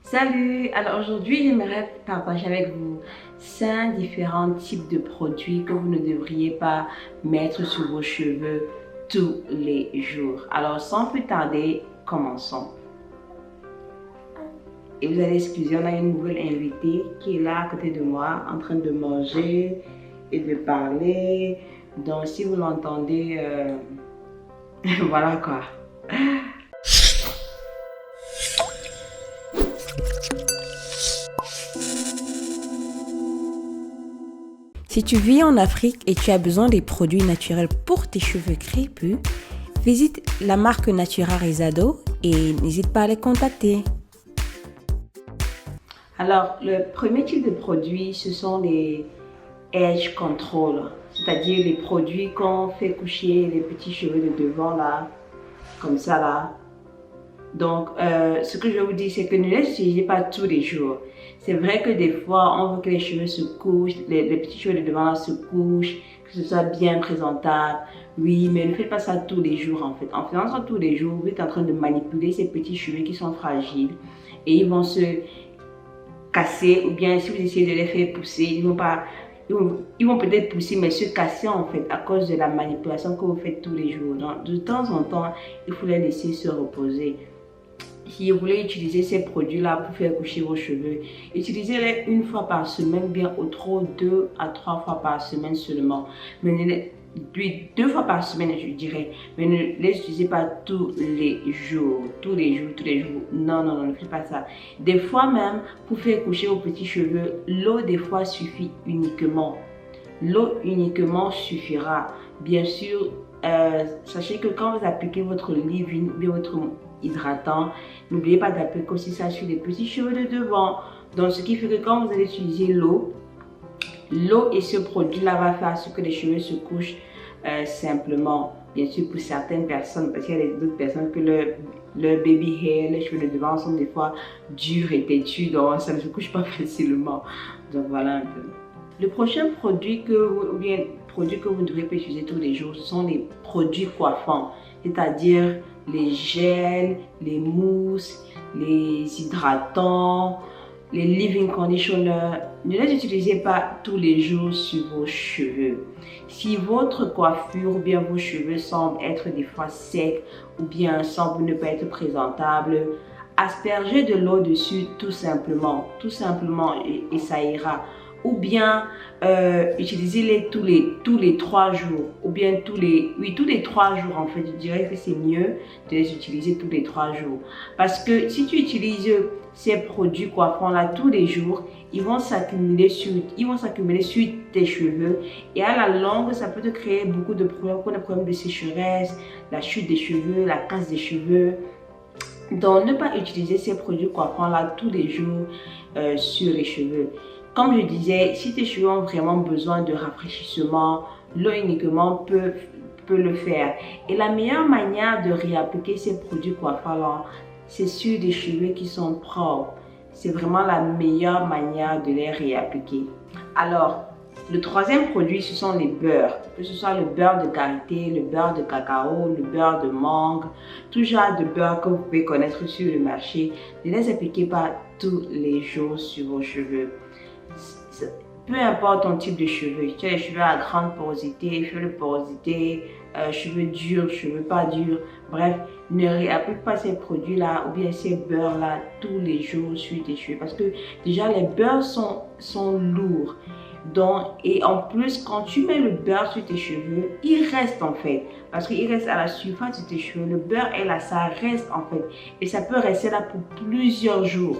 Salut! Alors aujourd'hui, j'aimerais partager avec vous 5 différents types de produits que vous ne devriez pas mettre sur vos cheveux tous les jours. Alors sans plus tarder, commençons. Et vous allez excuser, on a une nouvelle invitée qui est là à côté de moi en train de manger et de parler. Donc si vous l'entendez, voilà quoi. Si tu vis en Afrique et tu as besoin des produits naturels pour tes cheveux crépus, visite la marque Natura Rizado et n'hésite pas à les contacter. Alors, le premier type de produit, ce sont les Edge Control, c'est-à-dire les produits qu'on fait coucher les petits cheveux de devant là, comme ça là. Donc, ce que je vais vous dire, c'est que ne les utilisez pas tous les jours. C'est vrai que des fois, on veut que les cheveux se couchent, les petits cheveux de devant là se couchent, que ce soit bien présentable. Oui, mais ne faites pas ça tous les jours en fait. En faisant ça tous les jours, vous êtes en train de manipuler ces petits cheveux qui sont fragiles et ils vont se casser, ou bien si vous essayez de les faire pousser, ils vont peut-être pousser mais se casser en fait à cause de la manipulation que vous faites tous les jours. Donc, de temps en temps, il faut les laisser se reposer. Si vous voulez utiliser ces produits-là pour faire coucher vos cheveux, utilisez-les une fois par semaine, bien au trop 2 à 3 fois par semaine seulement. Mais deux fois par semaine, je dirais. Mais ne les utilisez pas tous les jours. Tous les jours, tous les jours. Non, non, non, ne faites pas ça. Des fois même, pour faire coucher vos petits cheveux, l'eau des fois suffit uniquement. L'eau uniquement suffira. Bien sûr, sachez que quand vous appliquez votre leave-in ou votre hydratant, n'oubliez pas d'appliquer aussi ça sur les petits cheveux de devant. Donc, ce qui fait que quand vous allez utiliser l'eau et ce produit-là va faire ce que les cheveux se couchent simplement. Bien sûr, pour certaines personnes, parce qu'il y a d'autres personnes que leur baby hair, les cheveux de devant sont des fois durs et têtus, donc ça ne se couche pas facilement. Donc, voilà un peu. Le prochain produit que vous devrez pas utiliser tous les jours, ce sont les produits coiffants, c'est-à-dire les gels, les mousses, les hydratants, les leave-in conditioners. Ne les utilisez pas tous les jours sur vos cheveux. Si votre coiffure ou bien vos cheveux semblent être des fois secs ou bien semblent ne pas être présentables, aspergez de l'eau dessus tout simplement et ça ira. Ou bien utilisez-les tous les 3 jours, ou bien tous les 3 jours en fait. Je dirais que c'est mieux de les utiliser tous les 3 jours. Parce que si tu utilises ces produits coiffants là tous les jours, ils vont s'accumuler sur tes cheveux et à la longue, ça peut te créer beaucoup de problèmes, comme des problèmes de sécheresse, la chute des cheveux, la casse des cheveux. Donc, ne pas utiliser ces produits coiffants là tous les jours sur les cheveux. Comme je disais, si tes cheveux ont vraiment besoin de rafraîchissement, l'eau uniquement peut le faire. Et la meilleure manière de réappliquer ces produits coiffants, c'est sur des cheveux qui sont propres. C'est vraiment la meilleure manière de les réappliquer. Alors, le troisième produit, ce sont les beurres. Que ce soit le beurre de karité, le beurre de cacao, le beurre de mangue, tout genre de beurre que vous pouvez connaître sur le marché. Ne les appliquez pas tous les jours sur vos cheveux. Peu importe ton type de cheveux, tu as les cheveux à grande porosité, faible porosité, cheveux durs, cheveux pas durs, bref, ne réapplique pas ces produits-là ou bien ces beurres-là tous les jours sur tes cheveux parce que déjà les beurres sont lourds. Donc, et en plus, quand tu mets le beurre sur tes cheveux, il reste en fait, parce qu'il reste à la surface de tes cheveux, le beurre est là, ça reste en fait, et ça peut rester là pour plusieurs jours.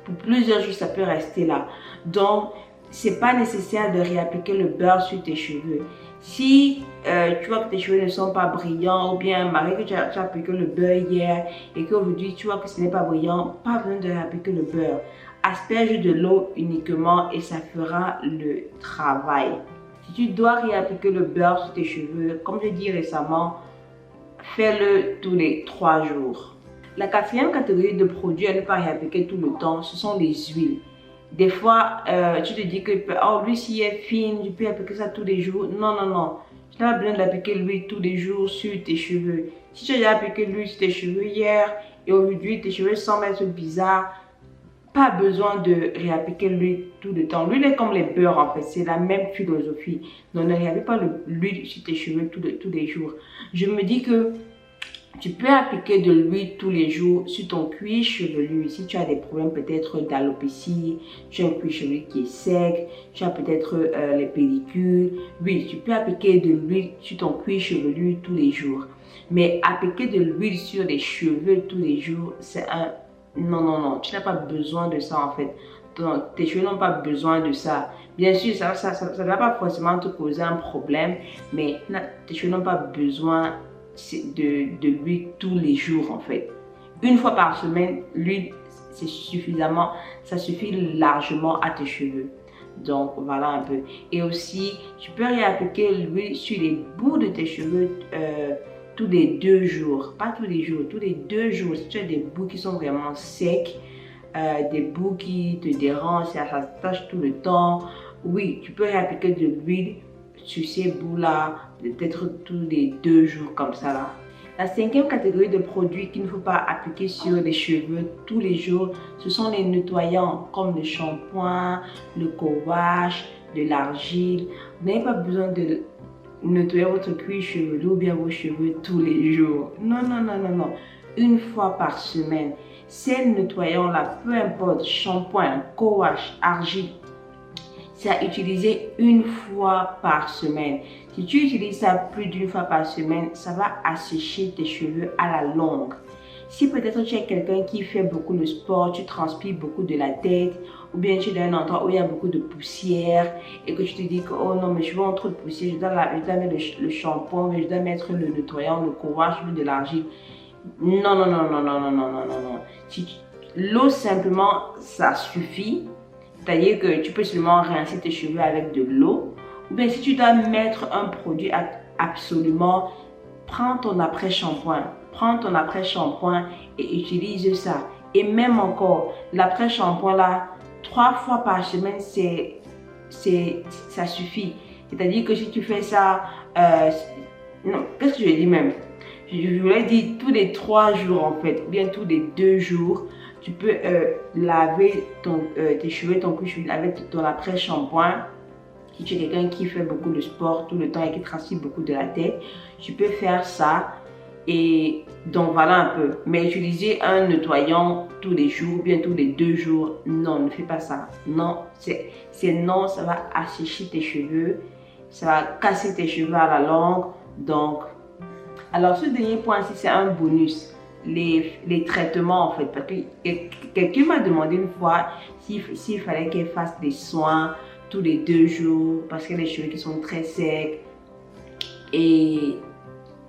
Pour plusieurs jours, ça peut rester là. Donc, c'est pas nécessaire de réappliquer le beurre sur tes cheveux. Si tu vois que tes cheveux ne sont pas brillants ou bien malgré que tu as appliqué le beurre hier et qu'aujourd'hui tu vois que ce n'est pas brillant, pas besoin de réappliquer le beurre. Asperge de l'eau uniquement et ça fera le travail. Si tu dois réappliquer le beurre sur tes cheveux, comme je dis récemment, fais-le tous les 3 jours. La quatrième catégorie de produits à ne pas réappliquer tout le temps, ce sont les huiles. Des fois, tu te dis que oh, l'huile si est fine, je peux appliquer ça tous les jours. Non, non, non. Tu n'as pas besoin d'appliquer l'huile tous les jours sur tes cheveux. Si tu as déjà appliqué l'huile sur tes cheveux hier et aujourd'hui tes cheveux semblent être bizarres, pas besoin de réappliquer l'huile tout le temps. L'huile est comme les beurres en fait, c'est la même philosophie. Donc ne réapplique pas l'huile sur tes cheveux tous les jours. Je me dis que tu peux appliquer de l'huile tous les jours sur ton cuir chevelu. Si tu as des problèmes peut-être d'alopécie, tu as un cuir chevelu qui est sec, tu as peut-être les pellicules. Oui, tu peux appliquer de l'huile sur ton cuir chevelu tous les jours. Mais appliquer de l'huile sur les cheveux tous les jours, c'est un... Non, non, non, tu n'as pas besoin de ça en fait. Donc, tes cheveux n'ont pas besoin de ça. Bien sûr, ça ne va pas forcément te causer un problème, mais tes cheveux n'ont pas besoin de l'huile tous les jours en fait. Une fois par semaine, l'huile, c'est suffisamment, ça suffit largement à tes cheveux. Donc voilà un peu. Et aussi, tu peux réappliquer l'huile sur les bouts de tes cheveux tous les 2 jours. Pas tous les jours, tous les 2 jours. Si tu as des bouts qui sont vraiment secs, des bouts qui te dérangent, ça s'attache tout le temps, oui, tu peux réappliquer de l'huile sur ces bouts-là, peut-être tous les 2 jours comme ça là. La 5e catégorie de produits qu'il ne faut pas appliquer sur les cheveux tous les jours, ce sont les nettoyants comme le shampoing, le co-wash, de l'argile. Vous n'avez pas besoin de nettoyer votre cuir chevelu ou bien vos cheveux tous les jours. Non, non, non, non, non. Une fois par semaine. Ces nettoyants-là, peu importe, shampoing, co-wash, argile, c'est à utiliser une fois par semaine. Si tu utilises ça plus d'une fois par semaine, ça va assécher tes cheveux à la longue. Si peut-être tu es quelqu'un qui fait beaucoup de sport, tu transpires beaucoup de la tête, ou bien tu es dans un endroit où il y a beaucoup de poussière et que tu te dis que oh non, mes cheveux ont trop de poussière, je dois mettre le shampoing, mais je dois mettre le nettoyant, le co-wash, de l'argile. Non, non, non, non, non, non, non, non, non, non. L'eau simplement, ça suffit. C'est-à-dire que tu peux seulement rincer tes cheveux avec de l'eau. Ou bien si tu dois mettre un produit absolument, prends ton après-shampoing. Prends ton après-shampoing et utilise ça. Et même encore, l'après-shampoing là, 3 fois par semaine, ça suffit. C'est-à-dire que si tu fais ça, non, qu'est-ce que je dis même? Je voulais dire tous les 3 jours en fait, ou bien tous les 2 jours. Tu peux laver tes cheveux, ton cuir chevelu avec ton après-shampoing. Si tu es quelqu'un qui fait beaucoup de sport tout le temps et qui transpire beaucoup de la tête, tu peux faire ça. Et donc voilà un peu. Mais utiliser un nettoyant tous les jours, ou bien tous les 2 jours, non, ne fais pas ça. Non, c'est non, ça va assécher tes cheveux, ça va casser tes cheveux à la longue. Donc, alors ce dernier point, c'est un bonus. Les traitements en fait, parce que quelqu'un m'a demandé une fois s'il fallait qu'elle fasse des soins tous les 2 jours parce qu'elle a les cheveux qui sont très secs, et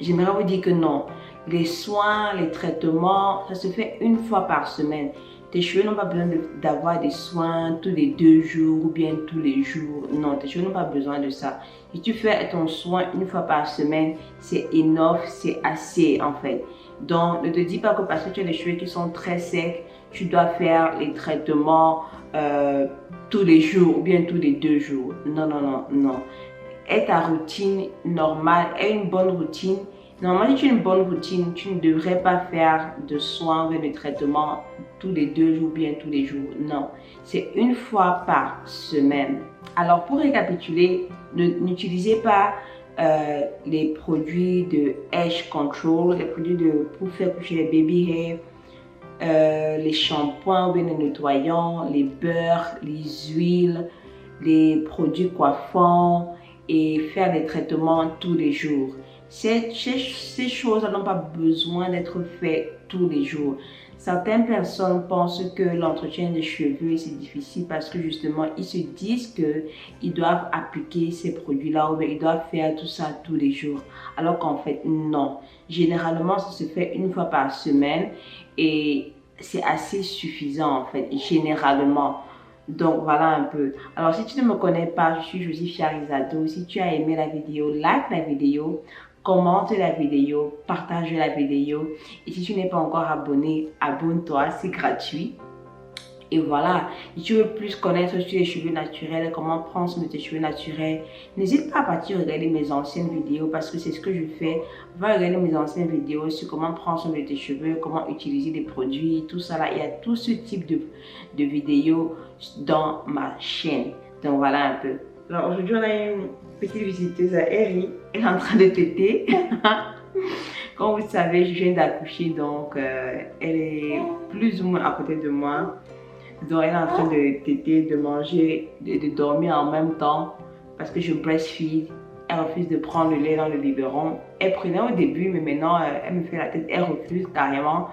j'aimerais vous dire que non, les soins, les traitements, ça se fait une fois par semaine. Tes cheveux n'ont pas besoin d'avoir des soins tous les 2 jours ou bien tous les jours. Non, tes cheveux n'ont pas besoin de ça. Si tu fais ton soin une fois par semaine, c'est enough, c'est assez en fait. Donc, ne te dis pas que parce que tu as les cheveux qui sont très secs, tu dois faire les traitements tous les jours ou bien tous les 2 jours. Non, non, non, non. Aie ta routine normale, aie une bonne routine. Normalement, si tu as une bonne routine, tu ne devrais pas faire de soins ou de traitements tous les 2 jours ou bien tous les jours. Non, c'est une fois par semaine. Alors, pour récapituler, n'utilisez pas les produits de edge control, les produits pour faire coucher les baby hair, les shampoings ou bien les nettoyants, les beurres, les huiles, les produits coiffants et faire des traitements tous les jours. Ces choses n'ont pas besoin d'être faites tous les jours. Certaines personnes pensent que l'entretien des cheveux c'est difficile parce que justement ils se disent qu'ils doivent appliquer ces produits-là ou bien ils doivent faire tout ça tous les jours. Alors qu'en fait non. Généralement ça se fait une fois par semaine et c'est assez suffisant en fait, généralement. Donc voilà un peu. Alors si tu ne me connais pas, je suis Josie Fiarizado. Si tu as aimé la vidéo, like la vidéo, commente la vidéo, partage la vidéo. Et si tu n'es pas encore abonné, abonne-toi, c'est gratuit. Et voilà, si tu veux plus connaître sur les cheveux naturels, comment prendre soin de tes cheveux naturels, n'hésite pas à partir regarder mes anciennes vidéos parce que c'est ce que je fais. Va regarder mes anciennes vidéos sur comment prendre soin de tes cheveux, comment utiliser des produits, tout ça là. Il y a tout ce type de vidéos dans ma chaîne. Donc voilà un peu. Alors aujourd'hui, on a une petite visiteuse à Eri. Elle est en train de téter. Comme vous savez, je viens d'accoucher, donc elle est plus ou moins à côté de moi. Donc elle est en train de téter, de manger, de dormir en même temps parce que je breastfeed. Elle refuse de prendre le lait dans le biberon. Elle prenait au début, mais maintenant elle me fait la tête, elle refuse carrément.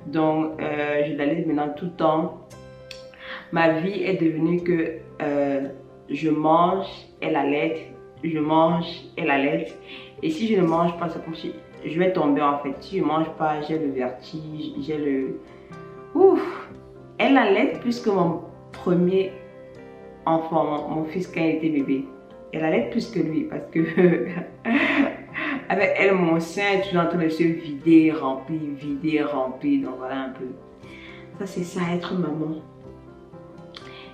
Donc je la laisse maintenant tout le temps. Ma vie est devenue que je mange, elle allaite, je mange, elle allaite. Et si je ne mange pas, c'est comme si je vais tomber en fait. Si je ne mange pas, j'ai le vertige, j'ai le... Ouf! Elle allait plus que mon premier enfant, mon fils quand il était bébé. Elle allait plus que lui parce que avec elle, mon sein est toujours en train de se vider, remplir. Donc voilà un peu. Ça c'est ça, être maman.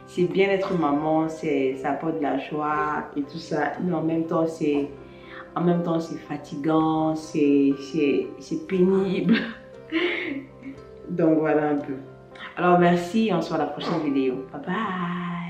C'est bien être maman, ça apporte de la joie et tout ça. Mais en même temps, c'est fatigant, c'est pénible. Donc voilà un peu. Alors merci, on se voit à la prochaine vidéo. Bye bye.